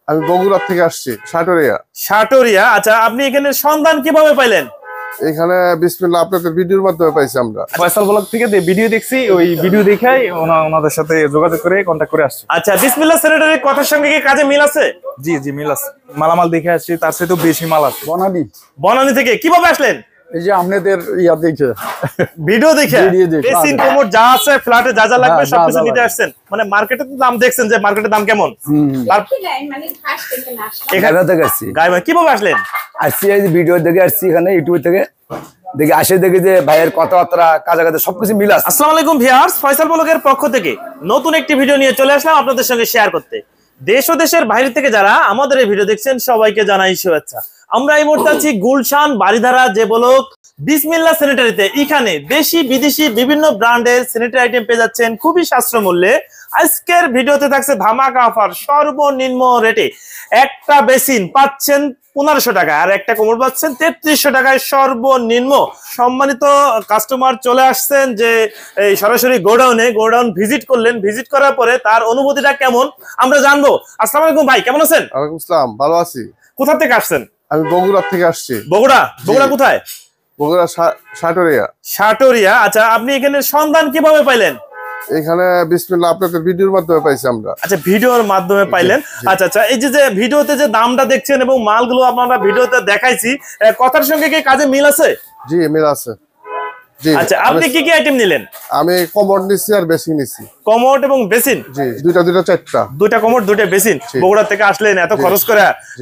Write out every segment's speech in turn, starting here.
আমি বগুড়া থেকে আসছি, সাটুরিয়া। সাটুরিয়া, আচ্ছা আপনি এখানে সন্ধান কিভাবে পাইলেন? এখানে বিসমিল্লাহ আপনাদের ভিডিওর মাধ্যমে পাইছি আমরা। ফয়সাল ব্লগ থেকে ভিডিও দেখছি, ওই ভিডিও দেখাই ওনাদের সাথে যোগাযোগ করে কন্টাক্ট করে আসছি। আচ্ছা, বিসমিল্লাহ স্যানিটারির কথার সঙ্গে কি কাজে মিল আছে? জি জি মিল আছে, মালামাল দেখে আসছি, তার সাথে বেশি মাল আছে। বনানী থেকে কিভাবে আসলেন? এই যে আপনাদের ইয়া দেখে ভিডিও দেখে বেসিন কোমর যা আছে ফ্ল্যাটে যা যা লাগবে সবকিছু নিতে আসছেন। মানে মার্কেটে তো দাম দেখছেন যে মার্কেটের দাম কেমন। এখানে থেকে আসছি। গাইবা কিভাবে আসলেন? আসছি এই ভিডিও দেখে আসছি, এখানে ইউটিউব থেকে দেখে আসে, দেখি যে ভাইয়ের কথাবার্তা কাছাকাছি সবকিছু মিল আছে। আসসালামু আলাইকুম ভিউয়ার্স, ফয়সাল ব্লগের পক্ষ থেকে নতুন একটি ভিডিও নিয়ে চলে আসলাম আপনাদের সঙ্গে শেয়ার করতে। দেশ ও দেশের বাইরে থেকে যারা আমাদের এই ভিডিও দেখছেন সবাইকে জানাই শুভেচ্ছা। আমরা এই মুহূর্তে আছি গুলশান বাড়িধারা যে বলক বিসমিল্লাহ স্যানিটারিতে। এখানে দেশি বিদেশি বিভিন্ন ব্র্যান্ডের স্যানিটারি আইটেম পেয়ে যাচ্ছেন খুবই সাশ্রয় মূল্যে। আজকের ভিডিওতে থাকছে ধামাকা অফার, সর্বনিম্ন রেটে একটা বেসিন পাচ্ছেন 1500 টাকা আর একটা কোমর পাচ্ছেন 3300 টাকায় সর্বনিম্ন। সম্মানিত কাস্টমার চলে আসছেন যে এই সরাসরি গোডাউন ভিজিট করলেন, ভিজিট করার পরে তার অনুভূতিটা কেমন আমরা জানবো। আসসালামু আলাইকুম ভাই, কেমন আছেন? ওয়ালাইকুম আসসালাম, ভালো আছি। কোথা থেকে আসছেন? আমি বগুড়া থেকে আসছি। বগুড়া কোথায়? বগুড়া সাটুরিয়া। সাটুরিয়া, আচ্ছা আপনি এখানে সন্ধান কিভাবে পাইলেন? এখানে বিসমিল্লাহ আপনাদের ভিডিওর মাধ্যমে পাইছি আমরা। আচ্ছা, ভিডিওর মাধ্যমে পাইলেন। আচ্ছা আচ্ছা, এই যে ভিডিওতে যে দামটা দেখছেন এবং মালগুলো আপনারা ভিডিওতে দেখাইছি, কথার সঙ্গে কি কাজে মিল আছে? জি মিল আছে। জি। আচ্ছা, আপনি কি কি আইটেম নিলেন? আমি কমোড নিছি আর বেসিন নিছি। কমোড এবং বেসিন? জি, দুইটা চারটা। দুইটা কমোড দুইটা বেসিন। বগুড়া থেকে আসলেন এত খরচ করে,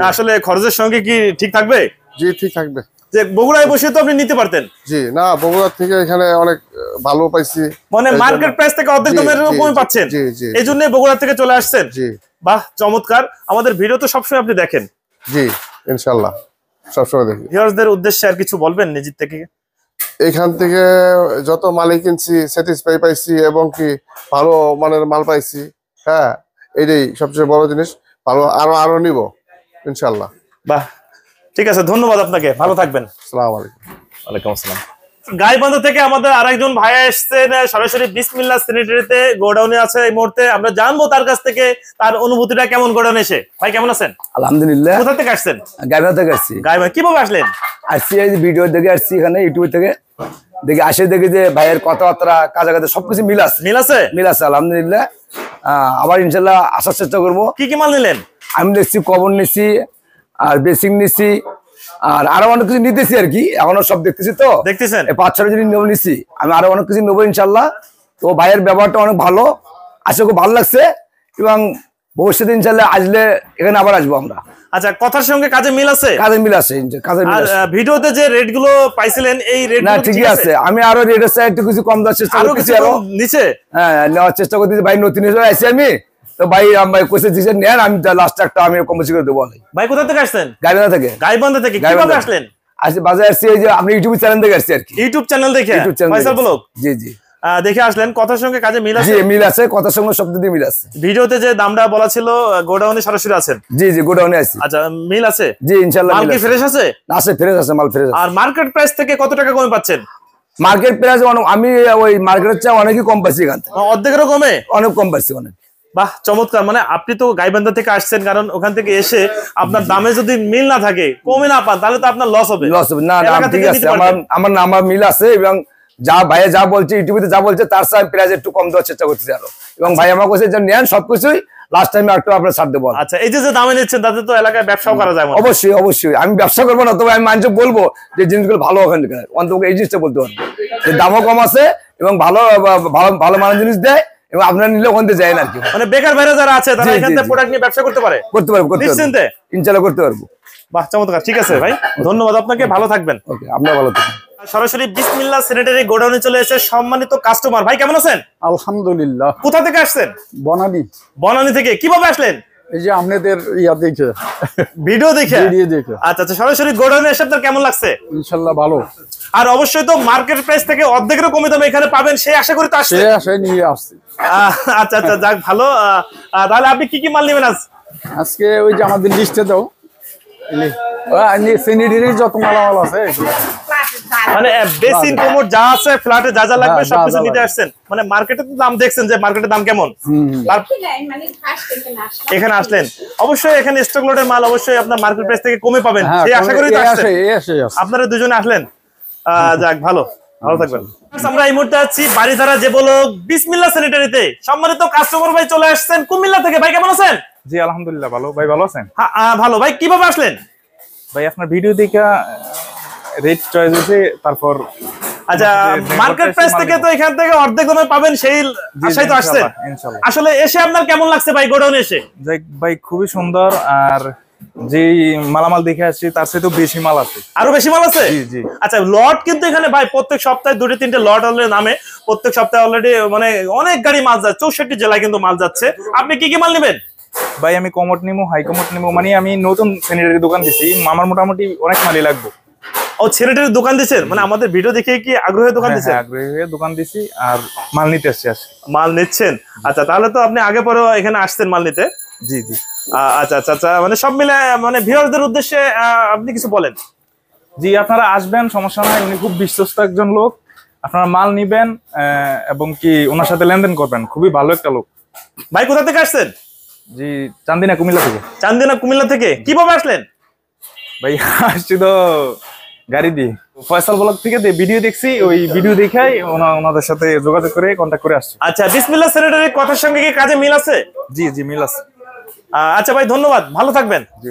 আসলে খরচের সঙ্গে কি ঠিক থাকবে? জি ঠিক থাকবে। যে বগুড়ায় বসে তো আপনি নিতে পারতেন। জি না, বগুড়া থেকে এখানে অনেক ভালো পাইছি, মানে মার্কেট প্রাইস থেকে অর্ধেক দামের কমে পাচ্ছেন। এই জন্য বগুড়া থেকে চলে আসছেন। জি বাহ, চমৎকার। আমাদের ভিডিও তো সবসময় আপনি দেখেন? জি ইনশাআল্লাহ সবসময় দেখি। ভিউয়ারদের উদ্দেশ্যে আর কিছু বলবেন নিজের থেকে? এখান থেকে যত মালই কিনছি স্যাটিসফাই পাইছি এবং কি ভালো মানের মাল পাইছি। হ্যাঁ, এটাই সবচেয়ে বড় জিনিস। ভালো আরো নিব ইনশাআল্লাহ। বাহ, ঠিক আছে, ধন্যবাদ আপনাকে, ভালো থাকবেন। আসসালামু আলাইকুম। ওয়ালাইকুম আসসালাম। গাইবান্ধা থেকে আমাদের আরেকজন ভাইয়া এসেছেন সরাসরি বিসমিল্লাহ স্যানিটারিতে, গোডাউনে আছে এই মুহূর্তে। আমরা জানবো তার কাছ থেকে তার অনুভূতিটা কেমন গোডাউনে এসে। ভাই কেমন আছেন? আলহামদুলিল্লাহ। কোথা থেকে আসছেন? গাইবান্ধা থেকে আসছি। গাইবান্ধা কিভাবে আসলেন? আসছি এই ভিডিও দেখে আসছি, এখানে ইউটিউব থেকে দেখে আসে, দেখি যে ভাইয়ের কথাবার্তা কাছাকাছি সবকিছু মিল আছে। মিল আছে আলহামদুলিল্লাহ। আবার ইনশাল্লাহ আসার চেষ্টা করবো। কি কি মাল নিলেন? আমি দেখছি কবর নিছি আর বেসিং নিছি আর আরো অনেক কিছু নিতেছি আর কি, এখনো সব দেখতেছি তো দেখতেছেন। 5-6 জিনিস নেবো নিছি, আমি আরো অনেক কিছু নেবো ইনশাল্লাহ। তো ভাইয়ের ব্যবহারটা অনেক ভালো, আসলে খুব ভালো লাগছে এবং ভবিষ্যতে ইনশাল্লাহ আসলে এখানে আবার আসবো আমরা। আচ্ছা, কথার সঙ্গে কাজে মিল আছে? কাজে মিল আছে। ভিডিওতে যে রেট গুলো পাইছিলেন এই রেট না ঠিকই আছে, আমি আরো রেটের চাই একটু কিছু কম দেওয়ার চেষ্টা করতেছি, আরো নিচে নেওয়ার চেষ্টা করতেছি। ভাই নতুন হিসেবে আইছি আমি, তো ভাই কোচে দিছে নেন, আমি লাস্ট একটা আমি কম বেশি করে দেবো। ভাই কোথা থেকে আসছেন? গাইবান্ধা থেকে। গাইবান্ধা থেকে কিভাবে আসলেন? আসলে বাজারে আসছি, এই যে আপনি ইউটিউব চ্যানেল দেখে আসছি আর কি। ইউটিউব চ্যানেল দেখে ফয়সাল ব্লগ? জি জি দেখে আসলেন। কথার সঙ্গে কাজে মিল আছে? জি মিল আছে, কথার সঙ্গে শব্দ দিয়ে মিল আছে। ভিডিওতে যে দামটা বলা ছিল গোডাউনে সরাসরি আছেন? জি জি গোডাউনে আছি। আচ্ছা, মিল আছে? জি ইনশাআল্লাহ। মাল কি ফ্রেশ আছে? আছে, ফ্রেশ আছে, মাল ফ্রেশ আছে। আর মার্কেট প্রাইস থেকে কত টাকা কমে পাচ্ছেন? মার্কেট প্রাইস আমি ওই মার্কেটের চেয়ে অনেকই কম পাচ্ছি এখান থেকে। অর্ধেকেরও কমে? অনেক কম পাচ্ছি, অনেক। বাহ, চমৎকার। মানে আপনি তো গাইবান্ধা থেকে আসছেন, কারণ ওখান থেকে এসে আপনার দামে যদি মিল না থাকে, কমে না পান, তাহলে তো আপনার লস হবে। না ঠিক আছে, আমার মিল আছে এবং যা ভাইয়া যা বলছে ইউটিউবে যা বলছে তার সাথে প্রাইস একটু কম দেওয়ার চেষ্টা করতেছি আরো। এবং ভাই আমার কাছে যে নেন সবকিছুই লাস্ট টাইমে একটু আপনার ছাড় দেবো। আচ্ছা, এই যে দামে নিচ্ছেন তাতে তো এলাকায় ব্যবসাও করা যায়? অবশ্যই অবশ্যই, আমি ব্যবসা করবো না, তবে আমি মানুষকে বলবো যে জিনিসগুলো ভালো ওখানে অন্তত এই জিনিসটা বলতে পারবো যে দামও কম আছে এবং ভালো ভালো মানের জিনিস দেয় এবং আপনারা নিলে ওখান থেকে যায় না আর কি। মানে বেকার ভাইরা যারা আছে তারা এখান থেকে প্রোডাক্ট নিয়ে ব্যবসা করতে পারবো নিশ্চিন্তে? ইনশাআল্লাহ করতে পারবো। বাহ, চমৎকার। ঠিক আছে ভাই, ধন্যবাদ আপনাকে, ভালো থাকবেন। ওকে, আপনারা ভালো থাকবেন। সরাসরি বিসমিল্লাহ স্যানিটারি গোডাউনে চলে এসে সম্মানিত কাস্টমার। ভাই কেমন আছেন? আলহামদুলিল্লাহ। কোথা থেকে আসছেন? বনানী থেকে কিভাবে আসলেন? এই যে আপনাদের ইয়া দেখে ভিডিও দেখে। আচ্ছা আচ্ছা, সরাসরি গোডাউনে এসে আপনার কেমন লাগছে? ইনশাআল্লাহ ভালো। আর অবশ্যই তো মার্কেট প্রাইস থেকে অর্ধেকেরও কমে দামে এখানে পাবেন সেই আশা করি তো আসছে। সেই আশায় নিয়ে আসছি। আচ্ছা আচ্ছা, যাক ভালো। তাহলে আপনি কি কি মাল নেবেন আজকে? ওই যে আমাদের লিস্টে দাও, স্যানিটারির যত মালামাল আছে মানে বেসিন কোমোড যা আছে ফ্ল্যাটে যা যা লাগবে হ্যাঁ, যা সবকিছু যা নিতে লাগবে। আসছেন, মানে মার্কেটে তো দাম দেখছেন যে মার্কেটের দাম কেমন। এখানে আসলেন অবশ্যই, এখানে স্টক লটের মাল অবশ্যই আপনার মার্কেট প্রাইস থেকে কমে পাবেন, হ্যাঁ, সেই আশা করি তো আসছেন। আসে আপনারা দুজনে আসলেন, যাক ভালো থাকবেন। আমরা এই মুহূর্তে আছি বাড়িধারা যে বলো বিসমিল্লাহ স্যানিটারিতে। সম্মানিত কাস্টমার ভাই চলে আসছেন কুমিল্লা থেকে। ভাই কেমন আছেন? জি আলহামদুলিল্লাহ ভালো। ভাই ভালো আছেন? হ্যাঁ, ভালো। ভাই কিভাবে আসলেন? ভাই আপনার ভিডিও দেখা রেট চয়েস হয়েছে, তারপর আচ্ছা, মার্কেট প্রাইস থেকে তো এখান থেকে অর্ধেক দামে পাবেন সেই আশায় তো আসছেন। ইনশাআল্লাহ। আসলে এসে আপনার কেমন লাগছে ভাই গোডাউনে এসে? যাই ভাই খুবই সুন্দর, আর যে মালামাল দেখে আসছি তার চেয়ে তো বেশি মাল আছে। আরো বেশি মাল আছে? জি জি। আচ্ছা, লট কিন্তু এখানে ভাই প্রত্যেক সপ্তাহে 2-3টে লট অলরেডি নামে, প্রত্যেক সপ্তাহে অলরেডি মানে অনেক গাড়ি মাল যাচ্ছে, 64 জেলায় কিন্তু মাল যাচ্ছে। আপনি কি কি মাল নেবেন? ভাই আমি কমোড নিমো, হাই কমোড নিমো, মানে আমি নতুন স্যানিটারি দোকান দিছি, আমার মোটামুটি অনেক মালই লাগবে। ও ছেলেটার দোকান দিচ্ছেন, মানে আমাদের ভিডিও দেখে কি আগ্রহের দোকান দিচ্ছেন? আগ্রহী হয়ে দোকান দিছি আর মাল নিতে আসছি আজকে। মাল নিচ্ছেন? আচ্ছা, তাহলে তো আপনি আগে পরে এখানে আসছেন মাল নিতে। জি জি। আচ্ছা, মানে সব মিলে মানে ভিউয়ারদের উদ্দেশ্যে আপনি কিছু বলেন। জি আপনারা আসবেন, সমস্যা নাই, উনি খুব বিশ্বস্ত একজন লোক। আপনারা মাল নিবেন এবং কি ওনার সাথে লেনদেন করবেন, খুবই ভালো একটা লোক। ভাই কোথা থেকে আসছেন? জি চান্দিনা কুমিল্লা থেকে। চান্দিনা কুমিল্লা থেকে। কিভাবে আসলেন? ভাই আসছি তো গাড়ি দিয়ে, ফয়সাল ব্লগ থেকে ভিডিও দেখছি, ওই ভিডিও দেখাই ওনাদের সাথে যোগাযোগ করে কন্ট্যাক্ট করে আসছি। আচ্ছা, বিসমিল্লাহ স্যানিটারির কথার সঙ্গে কি কাজে মিল আছে? জি জি মিল আছে। আচ্ছা ভাই, ধন্যবাদ, ভালো থাকবেন। জি।